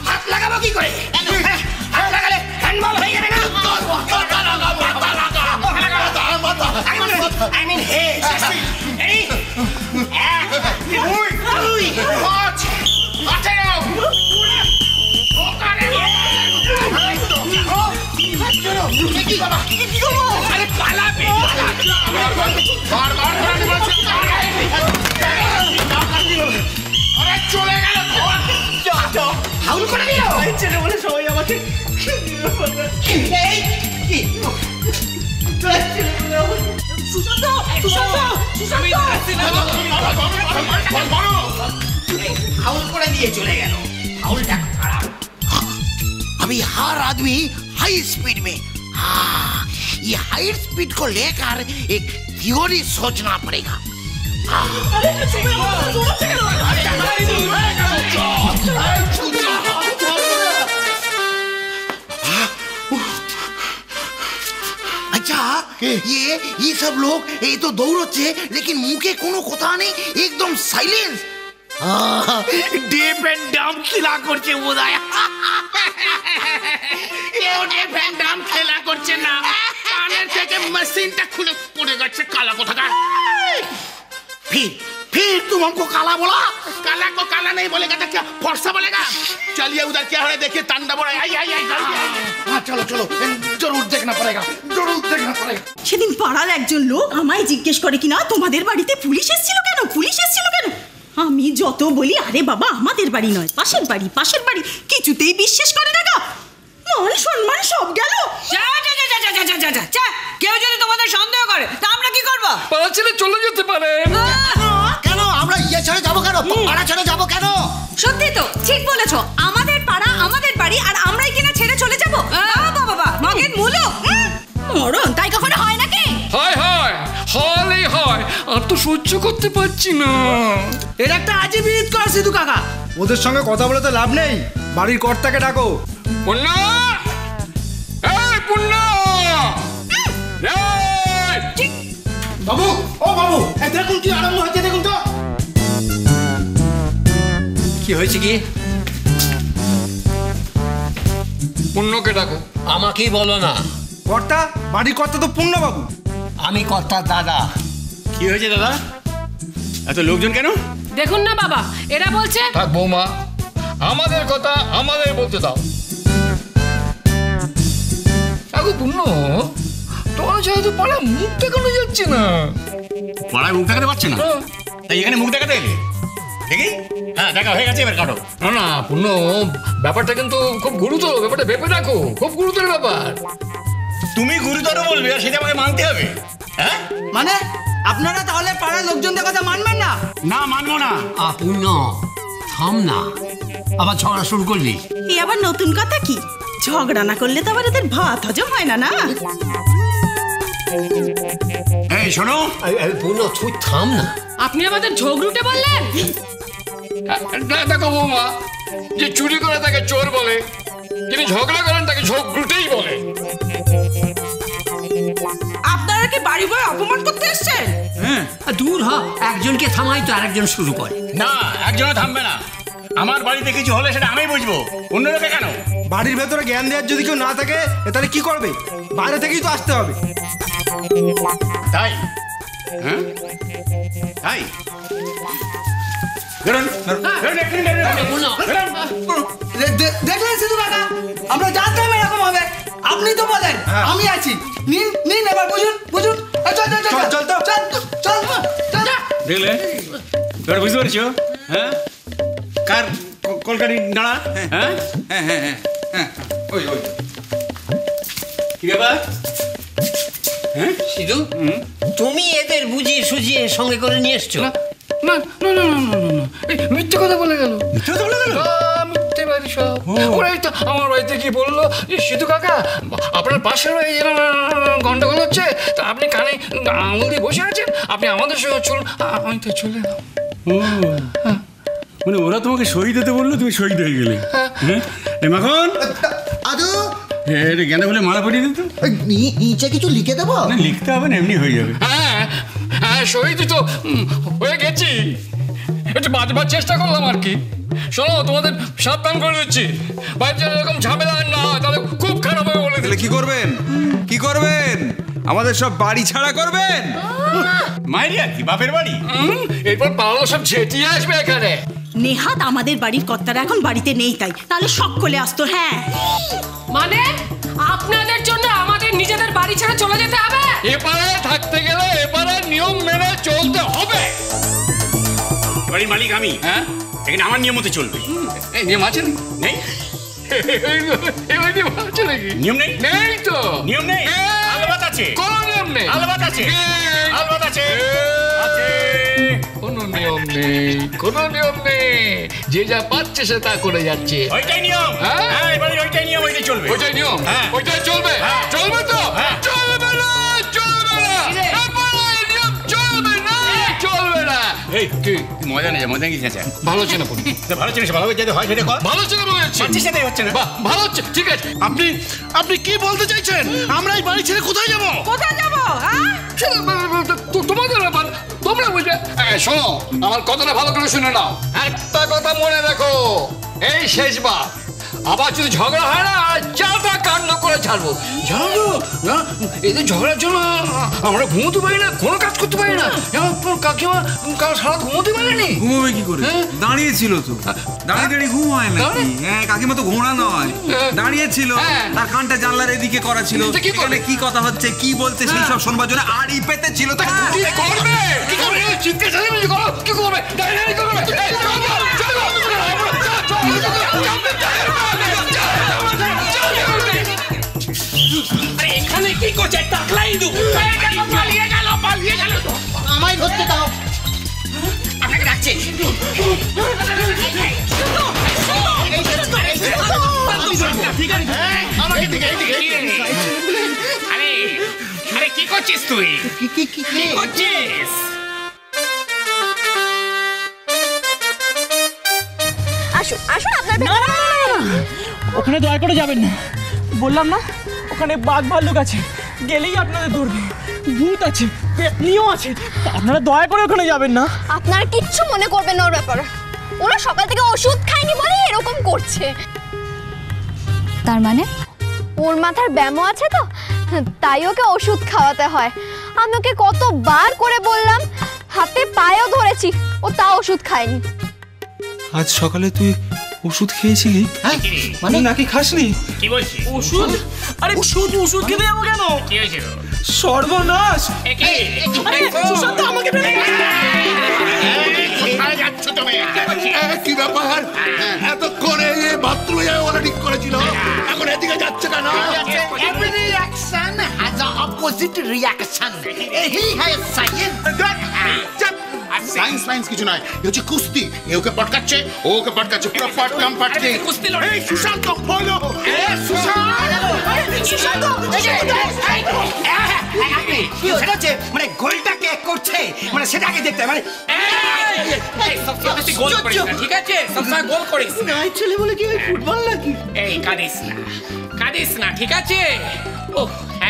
হাত লাগাবো কি করে? হাত লাগালে হ্যান্ডবল হয়ে যাবে না? I mean head. Ready? Watch. Watch it out. আরে পালাবে আরে চলে গেল হাউল করে দিল ছেলে বলে সবাই আমাকে हाउल করে দিয়ে चले गया हाउलটা খারাপ अभी हर आदमी हाई स्पीड में ये हाई स्पीड को लेकर एक थ्योरी सोचना पड़ेगा अच्छा ये सब लोग ये तो दौड़ते लेकिन मुंह के कोनो কথা নেই एकदम साइलेंस डेप एंड डम खेला করছে বোধহয় কেউ ডেপ এন্ড ডম খেলা করছে না কানের থেকে মেশিনটা খুলে পড়ে গেছে কালা কোথাকার फिर तुम हमको काला बोला काला को काला नहीं बोलेगा तो क्या फर्सा बोलेगा चलिए उधर क्या हो रहा है देखिए तांडव हो रहा है आई हाँ चलो चलो जरूर देखना पड़ेगा সেদিন পাড়ার একজন লোক আমায় জিজ্ঞেস করে কিনা তোমাদের বাড়িতে পুলিশ এসেছিল কেন আমি যত বলি আরে বাবা আমাদের বাড়ি নয় পাশের বাড়ি কিছুতেই বিশ্বাস করে না গো মান সম্মান সব গেল যা কেউ যদি তোমাদের সন্দেহ করে তা আমরা কি করব পাড়া ছেড়ে চলে যেতে পারে কেন আমরা ছেড়ে যাবো কেন পাড়া ছেড়ে যাবো কেন সত্যি তো ঠিক বলেছো আমাদের পাড়া আমাদের বাড়ি আর আমরাই কিনা ছেড়ে চলে যাবো বাবা মগের মূলো মরণ তাই কখনো হয় নাকি হয় আর তো সহ্য করতে পারছি না এর একটা আজই বিরোধ কর সিধু কাকা ওদের সঙ্গে কথা বলে তো লাভ নেই বাড়ির কর্তাকে ডাকো পুন্না এই পুন্না বাবু দেখুন কি আরম্ভ হয়েছে দেখুন তো কি হয়েছে কি পুন্নকে ডাকো আমাকেই বলো না কর্তা বাড়ির কর্তা তো পূর্ণবাবু আমি কর্তার দাদা কি হয়েছে দাদা এত লোকজন কেন দেখুন না বাবা এরা বলছে থাক বৌমা আমাদের কথা আমাদের বলতে দাও আগো পুণ্য তোমার যেহেতু পাড়া মুখ দেখানো যাচ্ছে না পাড়ায় মুখ দেখাতে পারছে না তাই এখানে মুখ দেখাতে এলে দেখি হ্যাঁ দেখা হয়ে গেছে এবার কাটো না পুণ্য ব্যাপারটা কিন্তু খুব গুরুতর ব্যাপারটা ভেবে রাখো খুব গুরুতর ব্যাপার তুমি গুরুতর বলবে আর সেটা আমাকে মানতে হবে হ্যাঁ মানে আপনারা তাহলে পাড়ার লোকজনদের কথা মানবেন না না মানবো না পুণ্য থাম না আবার ঝগড়া শুরু করলি এই আবার নতুন কথা কি ঝগড়া না করলে তো আবার এদের ভাত হজম হয় না এই শোনো পুণ্য তুই থাম না আপনি আমাদের ঝগড়ুটে বললেন দেখো বৌমা যে চুরি করে তাকে চোর বলে যিনি ঝগড়া করেন তাকে ঝগড়ুটেই বলে আপনারা কি বাড়ি বয়ে অপমান করতে এসেছেন দূর হ একজনকে থামাই তো আরেকজন শুরু করে না একজনে থামবে না আমার বাড়িতে কিছু হলে সেটা আমি বুঝবো অন্য লোকে কেন বাড়ির ভেতরে জ্ঞান দেওয়ার যদি কেউ না থাকে তাহলে কি করবে বাইরে থেকেই তো আসতে হবে তাই হ্যাঁ তাই দেখলেন সিধু কাকা আমরা জানতাম এরকম হবে আপনি তো বলেন আমি আছি নিন এবার বুঝুন চল দেখলে তোর বুঝতে পারছো হ্যাঁ কার কলকারি নাড়া হ্যাঁ হ্যাঁ ওই কি ব্যাপার হ্যাঁ সিধু তুমি এদের বুঝিয়ে সুঝিয়ে সঙ্গে করে নিয়ে এসছো না মিথ্যে কথা বলে গেল মিথ্যে বাড়ি সব। ওরাই তো আমার বাড়িতে গিয়ে বললো যে সিধু কাকা আপনার পাশের বাড়ি গন্ডগোল হচ্ছে, তা আপনি কানে আঙুল দিয়ে বসে আছেন, আপনি আমাদের সঙ্গে চলুন। আমি তো চলে এলাম। মানে ওরা তোমাকে শহীদ হতে বললো, তুমি শহীদ হয়ে গেলে। মাখন আদু এটা জ্ঞানে বলে মালা পড়িয়ে দিত। নিচে কিছু লিখে দেবো? না লিখতে হবে না, এমনি হয়ে যাবে। হ্যাঁ হ্যাঁ, শহীদ তো হয়ে গেছি, একটু বাঁচবার চেষ্টা করলাম আর কি। শোনো, তোমাদের সাবধান করে দিচ্ছি, বাড়িতে এরকম ঝামেলা না হয় তাহলে খুব খারাপ হবে বলে দিলে। কি করবেন, কি করবেন? আমাদের সব বাড়ি ছাড়া করবেন? মায়েরই আর কি, বাপের বাড়ি। এরপর পাড়ালো সব ঝেঁটিয়ে আসবে এখানে। নেহাত আমাদের বাড়ির কর্তারা এখন বাড়িতে নেই, তাই তাহলে সকলে আসতো। হ্যাঁ মানে আপনাদের জন্য আমাদের নিজেদের বাড়ি ছেড়ে চলে যেতে হবে? এপারে থাকতে গেলে এপারে নিয়ম মেনে চলতে হবে। বাড়ির মালিক আমি, হ্যাঁ এখানে আমার নিয়ম মতো চলবে। এই নিয়ম আছে নেই? নিয়ম আছে নাকি? নিয়ম নেই? নেই তো। নিয়ম নেই? আলবাত আছে। কোনো নিয়ম নেই। আলবাত আছে। আলবাত আছে। কোনো নিয়ম নেই, কোনো নিয়ম নেই, যে যা পাচ্ছে সে তা করে যাচ্ছে। ওইটাই নিয়ম। হ্যাঁ? হ্যাঁ, এবারে ওইটাই নিয়ম, ওইটাই চলবে। ওইটাই নিয়ম, হ্যাঁ। ওইটাই চলবে। হ্যাঁ। চলবে তো? হ্যাঁ। চলবে না, চলবে না, এবারে এই নিয়ম চলবে না, চলবে না। এই তুই মজা নেই, মজা নিস না। ভালো চেনা পড়ি, ভালো জিনিস ভালো যেতে হয় সেটা কর। ভালো চেনা মনে হচ্ছে। পাচ্ছিস সেটাই হচ্ছে না। বাহ, ভালো হচ্ছে, ঠিক আছে। আপনি কি বলতে চাইছেন? আমরা এই বাড়ি ছেড়ে কোথায় যাবো? কোথায় যাবো? তোমাদের ব্যাপার, তোমরা বুঝবে। শোনো, আমার কথাটা ভালো করে শুনে নাও। একটা কথা মনে রাখো, এই শেষবার আবার যদি ঝগড়া হয় না, চাটা কাণ্ড করে ছাড়বো। জানো তো না, এদের ঝগড়ার জন্য আমরা ঘুমোতে পারি না, কোনো কাজ করতে পারি না। যেমন কাকিমা কাল সারা ঘুমোতে পারেনি। ঘুমোবে কি করে? দাঁড়িয়ে ছিল তো। দাঁড়িয়ে দাঁড়িয়ে ঘুম হয় নাকি? হ্যাঁ, কাকিমা তো ঘোড়া নয়, দাঁড়িয়ে ছিল। তার কানটা জানলার এদিকে করা ছিল, এখানে কি কথা হচ্ছে, কি বলছে সেই সব শোনবার জন্য আড়ি পেতে ছিল। কি করবে? কি করবে? চিৎকার চালিয়ে করো, কি করবে? দাঁড়িয়ে করবে। এখানে কি করছে? টাকলা ইঁদু পালিয়ে গেল, পালিয়ে গেল। আমায় ধরতে দাও। আপনাকে ডাকছে। আরে আরে কি করছিস তুই? কি করছিস? আসুন আসুন, আপনার ওখানে দয়া করে যাবেন না, বললাম না ওখানে বাঘ ভাল্লুক আছে, গেলেই আপনাদের ধরবে। ভূত আছে, পেতনিও আছে, আপনারা দয়া করে ওখানে যাবেন না। আপনারা কিচ্ছু মনে করবেন না ওর ব্যাপারে। ওরা সকাল থেকে ওষুধ খায়নি বলে এরকম করছে। তার মানে ওর মাথার ব্যামো আছে তো, তাই ওকে ওষুধ খাওয়াতে হয়। আমি ওকে কতবার করে বললাম, হাতে পায়েও ধরেছি, ও তাও ওষুধ খায়নি। আজ সকালে তুই ওষুধ খেয়েছিলি? মানে নাকি খাসনি? কি বলছিস? ওষুধ? আরে ওষুধ খেতে যাবো কেন? কি হয়েছিল? সর্বনাশ! আরে সুশান্ত আমাকে ফেলে গেছে। কোথায় যাচ্ছ তুমি? কি ব্যাপার? এতক্ষণে বাথরুমে যাবে বলে ঠিক করেছিল, এখন এদিকে যাচ্ছে কেন? Every reaction has an opposite reaction. यही है साइंस। সায়েন্স ফাইন্স কিছু নয়, এ হচ্ছে কুস্তি। এ ওকে পটকাচ্ছে, ও ওকে পটকাচ্ছে, পুরো পটকাম পটকে। কুস্তি লড়াই। এই সুশান্ত বলো, সুশান্ত সেটা হচ্ছে মানে গোলটা কে করছে, মানে সেটাকে দেখতে মানে সবসময় গোল করিস না, ঠিক আছে? সবসময় গোল করিস না। ছেলে বলে কি ফুটবল নাকি? এই কাঁদিস না, কাঁদিস না, ঠিক আছে? ও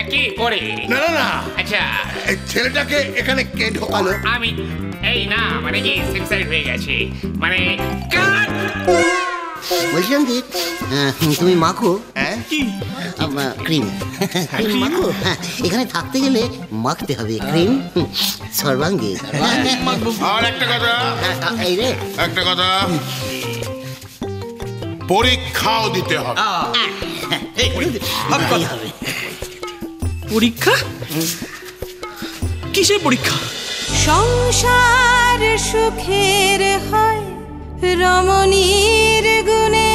একই পরে। না না না, আচ্ছা এই ছেলেটাকে এখানে কে ঢোকালো? আমি এই না মানে কি সুইসাইড হয়ে গেছে মানে কাট। বলছিলাম কি তুমি মাখো হ্যাঁ ক্রিম ক্রিম মাখো। এখানে থাকতে গেলে মাখতে হবে ক্রিম সর্বাঙ্গে। আর একটা কথা, এই রে একটা কথা, পরীক্ষাও দিতে হবে। হবে পরীক্ষা? কিসের পরীক্ষা? সংসার সুখের হয় রমণীর গুণে